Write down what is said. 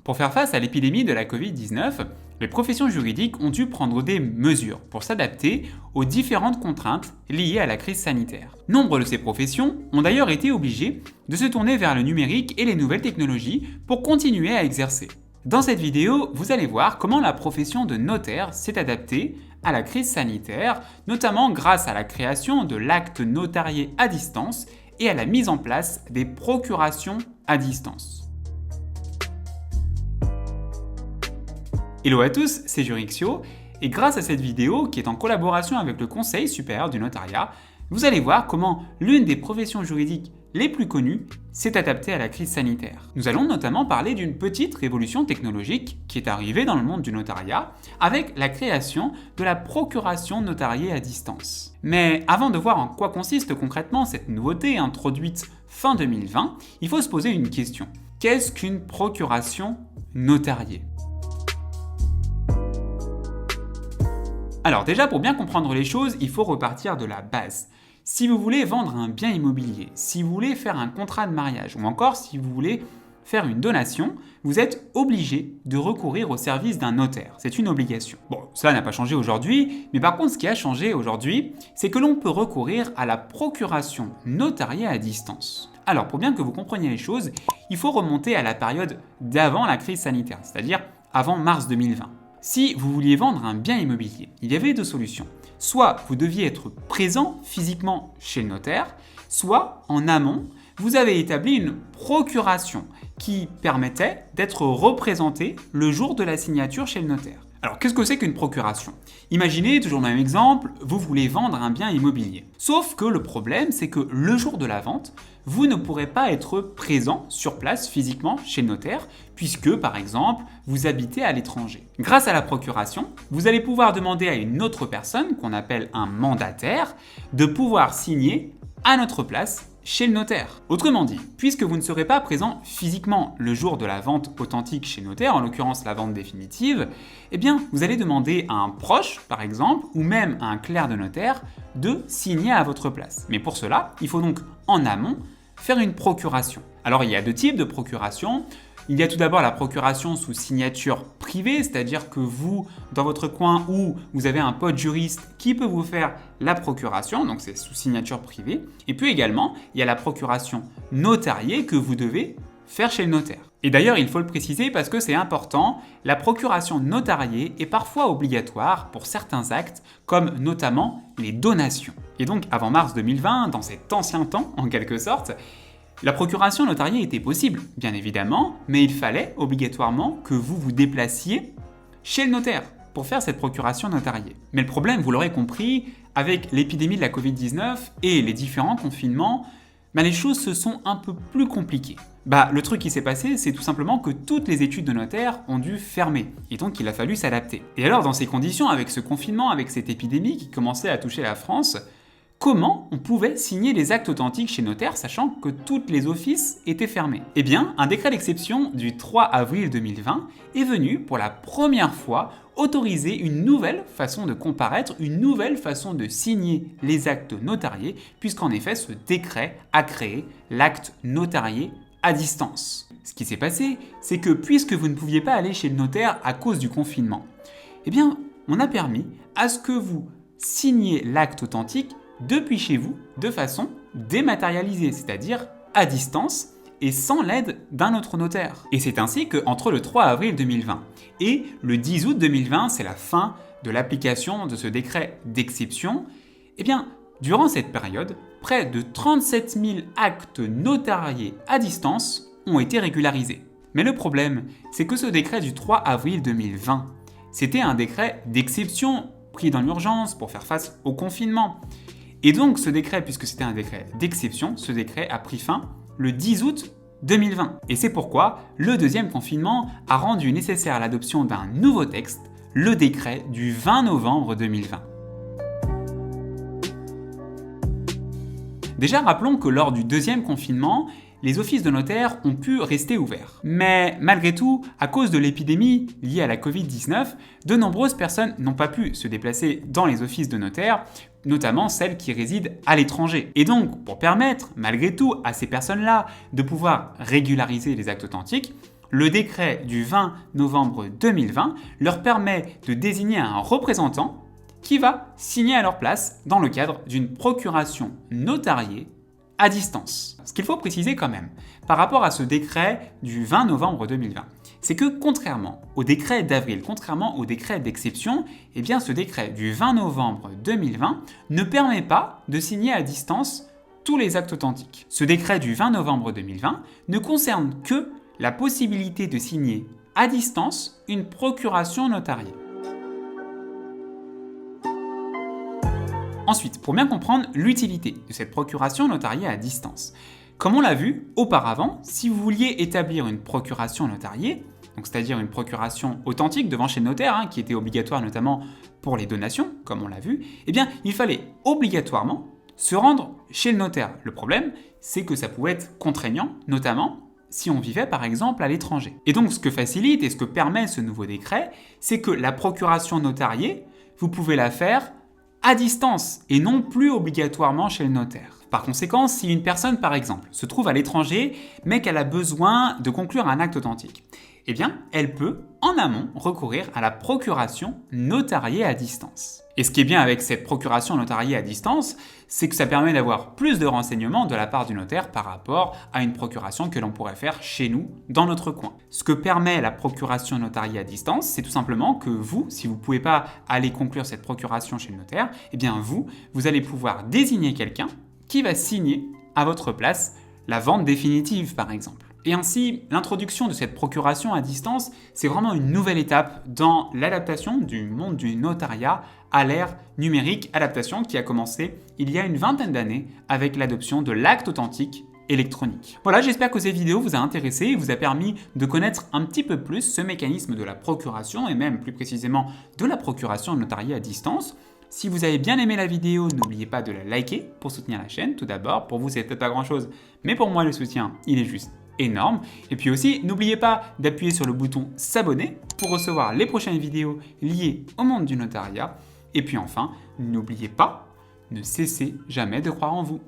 Pour faire face à l'épidémie de la Covid-19, les professions juridiques ont dû prendre des mesures pour s'adapter aux différentes contraintes liées à la crise sanitaire. Nombre de ces professions ont d'ailleurs été obligées de se tourner vers le numérique et les nouvelles technologies pour continuer à exercer. Dans cette vidéo, vous allez voir comment la profession de notaire s'est adaptée à la crise sanitaire, notamment grâce à la création de l'acte notarié à distance et à la mise en place des procurations à distance. Hello à tous, c'est Jurixio, et grâce à cette vidéo, qui est en collaboration avec le Conseil supérieur du notariat, vous allez voir comment l'une des professions juridiques les plus connues s'est adaptée à la crise sanitaire. Nous allons notamment parler d'une petite révolution technologique qui est arrivée dans le monde du notariat avec la création de la procuration notariée à distance. Mais avant de voir en quoi consiste concrètement cette nouveauté introduite fin 2020, il faut se poser une question. Qu'est-ce qu'une procuration notariée ? Alors déjà, pour bien comprendre les choses, il faut repartir de la base. Si vous voulez vendre un bien immobilier, si vous voulez faire un contrat de mariage, ou encore si vous voulez faire une donation, vous êtes obligé de recourir au service d'un notaire. C'est une obligation. Bon, cela n'a pas changé aujourd'hui, mais par contre, ce qui a changé aujourd'hui, c'est que l'on peut recourir à la procuration notariée à distance. Alors, pour bien que vous compreniez les choses, il faut remonter à la période d'avant la crise sanitaire, c'est-à-dire avant mars 2020. Si vous vouliez vendre un bien immobilier, il y avait deux solutions. Soit vous deviez être présent physiquement chez le notaire, soit en amont, vous avez établi une procuration qui permettait d'être représenté le jour de la signature chez le notaire. Alors qu'est-ce que c'est qu'une procuration ? Imaginez, toujours le même exemple, vous voulez vendre un bien immobilier. Sauf que le problème, c'est que le jour de la vente, vous ne pourrez pas être présent sur place physiquement chez le notaire, puisque par exemple, vous habitez à l'étranger. Grâce à la procuration, vous allez pouvoir demander à une autre personne, qu'on appelle un mandataire, de pouvoir signer à notre place chez le notaire. Autrement dit, puisque vous ne serez pas présent physiquement le jour de la vente authentique chez le notaire, en l'occurrence la vente définitive, eh bien, vous allez demander à un proche, par exemple, ou même à un clerc de notaire, de signer à votre place. Mais pour cela, il faut donc, en amont, faire une procuration. Alors, il y a deux types de procuration. Il y a tout d'abord la procuration sous signature privée, c'est-à-dire que vous, dans votre coin où vous avez un pote juriste qui peut vous faire la procuration, donc c'est sous signature privée. Et puis également, il y a la procuration notariée que vous devez faire chez le notaire. Et d'ailleurs, il faut le préciser parce que c'est important, la procuration notariée est parfois obligatoire pour certains actes, comme notamment les donations. Et donc, avant mars 2020, dans cet ancien temps, en quelque sorte, la procuration notariée était possible, bien évidemment, mais il fallait obligatoirement que vous vous déplaciez chez le notaire pour faire cette procuration notariée. Mais le problème, vous l'aurez compris, avec l'épidémie de la Covid-19 et les différents confinements, les choses se sont un peu plus compliquées. Le truc qui s'est passé, c'est tout simplement que toutes les études de notaire ont dû fermer, et donc il a fallu s'adapter. Et alors, dans ces conditions, avec ce confinement, avec cette épidémie qui commençait à toucher la France, comment on pouvait signer les actes authentiques chez notaire, sachant que toutes les offices étaient fermés ? Eh bien, un décret d'exception du 3 avril 2020 est venu pour la première fois autoriser une nouvelle façon de comparaître, une nouvelle façon de signer les actes notariés, puisqu'en effet, ce décret a créé l'acte notarié à distance. Ce qui s'est passé, c'est que puisque vous ne pouviez pas aller chez le notaire à cause du confinement, eh bien, on a permis à ce que vous signiez l'acte authentique depuis chez vous de façon dématérialisée, c'est-à-dire à distance et sans l'aide d'un autre notaire. Et c'est ainsi qu'entre le 3 avril 2020 et le 10 août 2020, c'est la fin de l'application de ce décret d'exception, eh bien, durant cette période, près de 37 000 actes notariés à distance ont été régularisés. Mais le problème, c'est que ce décret du 3 avril 2020, c'était un décret d'exception pris dans l'urgence pour faire face au confinement. Et donc ce décret, puisque c'était un décret d'exception, ce décret a pris fin le 10 août 2020. Et c'est pourquoi le deuxième confinement a rendu nécessaire l'adoption d'un nouveau texte, le décret du 20 novembre 2020. Déjà, rappelons que lors du deuxième confinement, les offices de notaire ont pu rester ouverts. Mais malgré tout, à cause de l'épidémie liée à la Covid-19, de nombreuses personnes n'ont pas pu se déplacer dans les offices de notaire, notamment celles qui résident à l'étranger. Et donc, pour permettre, malgré tout, à ces personnes-là de pouvoir régulariser les actes authentiques, Le décret du 20 novembre 2020 leur permet de désigner un représentant qui va signer à leur place dans le cadre d'une procuration notariée à distance. Ce qu'il faut préciser quand même, par rapport à ce décret du 20 novembre 2020, c'est que contrairement au décret d'avril, contrairement au décret d'exception, eh bien ce décret du 20 novembre 2020 ne permet pas de signer à distance tous les actes authentiques. Ce décret du 20 novembre 2020 ne concerne que la possibilité de signer à distance une procuration notariée. Ensuite, pour bien comprendre l'utilité de cette procuration notariée à distance. Comme on l'a vu auparavant, si vous vouliez établir une procuration notariée, donc c'est-à-dire une procuration authentique devant chez le notaire, qui était obligatoire notamment pour les donations, comme on l'a vu, eh bien il fallait obligatoirement se rendre chez le notaire. Le problème, c'est que ça pouvait être contraignant, notamment si on vivait par exemple à l'étranger. Et donc ce que facilite et ce que permet ce nouveau décret, c'est que la procuration notariée, vous pouvez la faire à distance et non plus obligatoirement chez le notaire. Par conséquent, si une personne par exemple se trouve à l'étranger mais qu'elle a besoin de conclure un acte authentique, eh bien elle peut en amont recourir à la procuration notariée à distance. Et ce qui est bien avec cette procuration notariée à distance, c'est que ça permet d'avoir plus de renseignements de la part du notaire par rapport à une procuration que l'on pourrait faire chez nous, dans notre coin. Ce que permet la procuration notariée à distance, c'est tout simplement que vous, si vous ne pouvez pas aller conclure cette procuration chez le notaire, eh bien vous allez pouvoir désigner quelqu'un qui va signer à votre place la vente définitive par exemple. Et ainsi, l'introduction de cette procuration à distance, c'est vraiment une nouvelle étape dans l'adaptation du monde du notariat à l'ère numérique, adaptation qui a commencé il y a une vingtaine d'années avec l'adoption de l'acte authentique électronique. Voilà, j'espère que cette vidéo vous a intéressé et vous a permis de connaître un petit peu plus ce mécanisme de la procuration et même plus précisément de la procuration notariée à distance. Si vous avez bien aimé la vidéo, n'oubliez pas de la liker pour soutenir la chaîne. Tout d'abord, pour vous, c'est peut-être pas grand-chose, mais pour moi, le soutien, il est juste énorme. Et puis aussi, n'oubliez pas d'appuyer sur le bouton s'abonner pour recevoir les prochaines vidéos liées au monde du notariat. Et puis enfin, n'oubliez pas, ne cessez jamais de croire en vous.